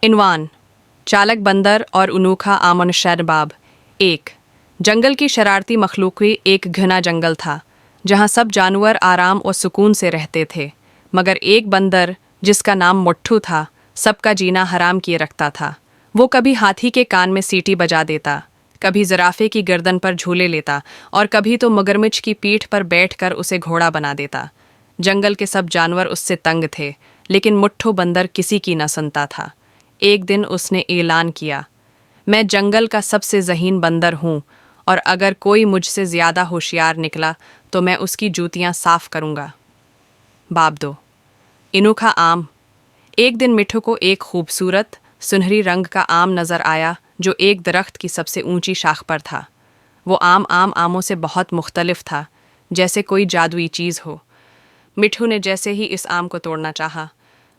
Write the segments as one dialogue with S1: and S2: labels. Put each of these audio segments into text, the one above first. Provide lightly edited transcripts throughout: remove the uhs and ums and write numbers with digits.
S1: इनवान चालक बंदर और अनोखा आमन शरबाब। एक जंगल की शरारती मखलूक़ी। एक घना जंगल था जहाँ सब जानवर आराम और सुकून से रहते थे, मगर एक बंदर जिसका नाम मुट्ठू था सबका जीना हराम किए रखता था। वो कभी हाथी के कान में सीटी बजा देता, कभी ज़राफ़े की गर्दन पर झूले लेता और कभी तो मगरमच्छ की पीठ पर बैठकर उसे घोड़ा बना देता। जंगल के सब जानवर उससे तंग थे, लेकिन मुट्ठू बंदर किसी की न सुनता था। एक दिन उसने ऐलान किया, मैं जंगल का सबसे ज़हीन बंदर हूँ और अगर कोई मुझसे ज़्यादा होशियार निकला तो मैं उसकी जूतियाँ साफ़ करूँगा। बाब दो अनोखा आम। एक दिन मिट्ठू को एक खूबसूरत सुनहरी रंग का आम नज़र आया जो एक दरख्त की सबसे ऊंची शाख पर था। वो आम आमों से बहुत मुख्तलिफ था, जैसे कोई जादुई चीज़ हो। मिट्ठू ने जैसे ही इस आम को तोड़ना चाहा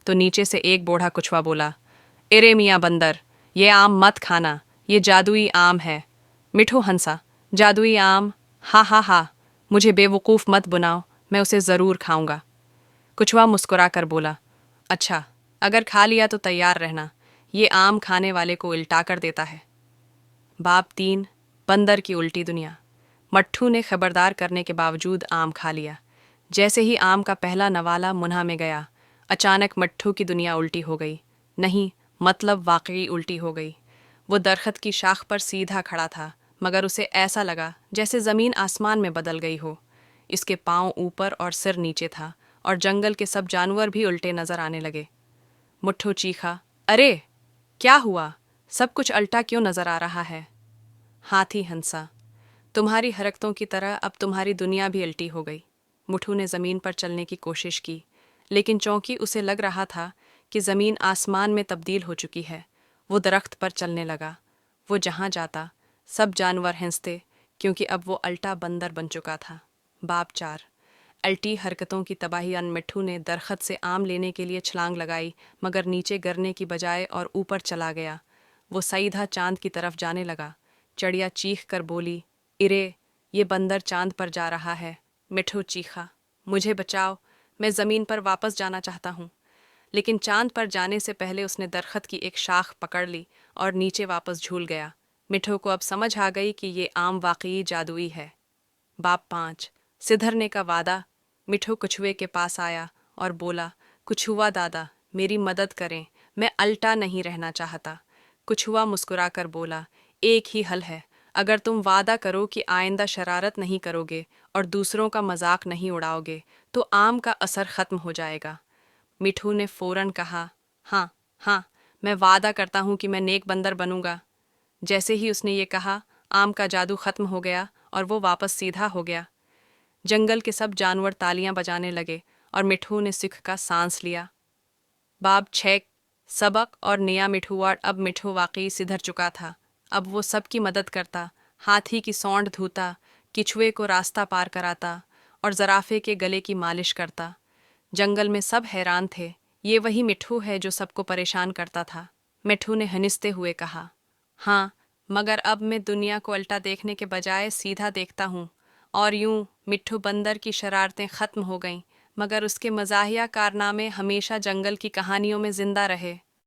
S1: तो नीचे से एक बूढ़ा कुछवा बोला, एरे मियाँ बंदर, ये आम मत खाना, ये जादुई आम है। मिट्ठू हंसा, जादुई आम? हा हा हा, मुझे बेवकूफ़ मत बनाओ, मैं उसे ज़रूर खाऊंगा। कुछवा मुस्कुरा कर बोला, अच्छा, अगर खा लिया तो तैयार रहना, ये आम खाने वाले को उल्टा कर देता है। बाब तीन बंदर की उल्टी दुनिया। मट्ठू ने खबरदार करने के बावजूद आम खा लिया। जैसे ही आम का पहला नवाला मुन्हा में गया, अचानक मट्ठू की दुनिया उल्टी हो गई। नहीं, मतलब वाकई उल्टी हो गई। वो दरख्त की शाख पर सीधा खड़ा था, मगर उसे ऐसा लगा जैसे ज़मीन आसमान में बदल गई हो। इसके पाँव ऊपर और सिर नीचे था, और जंगल के सब जानवर भी उल्टे नजर आने लगे। मुट्ठू चीखा, अरे क्या हुआ? सब कुछ उल्टा क्यों नजर आ रहा है? हाथी हंसा, तुम्हारी हरकतों की तरह अब तुम्हारी दुनिया भी उल्टी हो गई। मुट्ठू ने ज़मीन पर चलने की कोशिश की, लेकिन चौंकि उसे लग रहा था कि ज़मीन आसमान में तब्दील हो चुकी है। वो दरख्त पर चलने लगा। वो जहाँ जाता सब जानवर हंसते, क्योंकि अब वो उल्टा बंदर बन चुका था। बाब चार अल्टी हरकतों की तबाही। अन मिट्ठू ने दरख्त से आम लेने के लिए छलांग लगाई, मगर नीचे गिरने की बजाय और ऊपर चला गया। वो सीधा चांद की तरफ जाने लगा। चिड़िया चीख कर बोली, इरे, ये बंदर चांद पर जा रहा है। मिट्ठू चीखा, मुझे बचाओ, मैं ज़मीन पर वापस जाना चाहता हूँ। लेकिन चांद पर जाने से पहले उसने दरख्त की एक शाख पकड़ ली और नीचे वापस झूल गया। मिट्ठू को अब समझ आ गई कि ये आम वाकई जादुई है। बाप पाँच सिधरने का वादा। मिट्ठू कछुए के पास आया और बोला, कछुआ दादा, मेरी मदद करें, मैं उल्टा नहीं रहना चाहता। कछुआ मुस्कुरा कर बोला, एक ही हल है, अगर तुम वादा करो कि आइंदा शरारत नहीं करोगे और दूसरों का मजाक नहीं उड़ाओगे तो आम का असर ख़त्म हो जाएगा। मिट्ठू ने फ़ौरन कहा, हाँ हाँ, मैं वादा करता हूँ कि मैं नेक बंदर बनूंगा। जैसे ही उसने ये कहा, आम का जादू ख़त्म हो गया और वो वापस सीधा हो गया। जंगल के सब जानवर तालियां बजाने लगे और मिट्ठू ने सुख का सांस लिया। बाब छः सबक और नया मिठुआड़। अब मिट्ठू वाकई सिधर चुका था। अब वो सबकी मदद करता, हाथी की सौंड धोता, किचुए को रास्ता पार कराता और ज़राफ़े के गले की मालिश करता। जंगल में सब हैरान थे, ये वही मिट्ठू है जो सबको परेशान करता था। मिट्ठू ने हंसते हुए कहा, हाँ, मगर अब मैं दुनिया को उल्टा देखने के बजाय सीधा देखता हूँ। और यूं मिट्ठू बंदर की शरारतें ख़त्म हो गईं, मगर उसके मज़ाहिया कारनामे हमेशा जंगल की कहानियों में ज़िंदा रहे।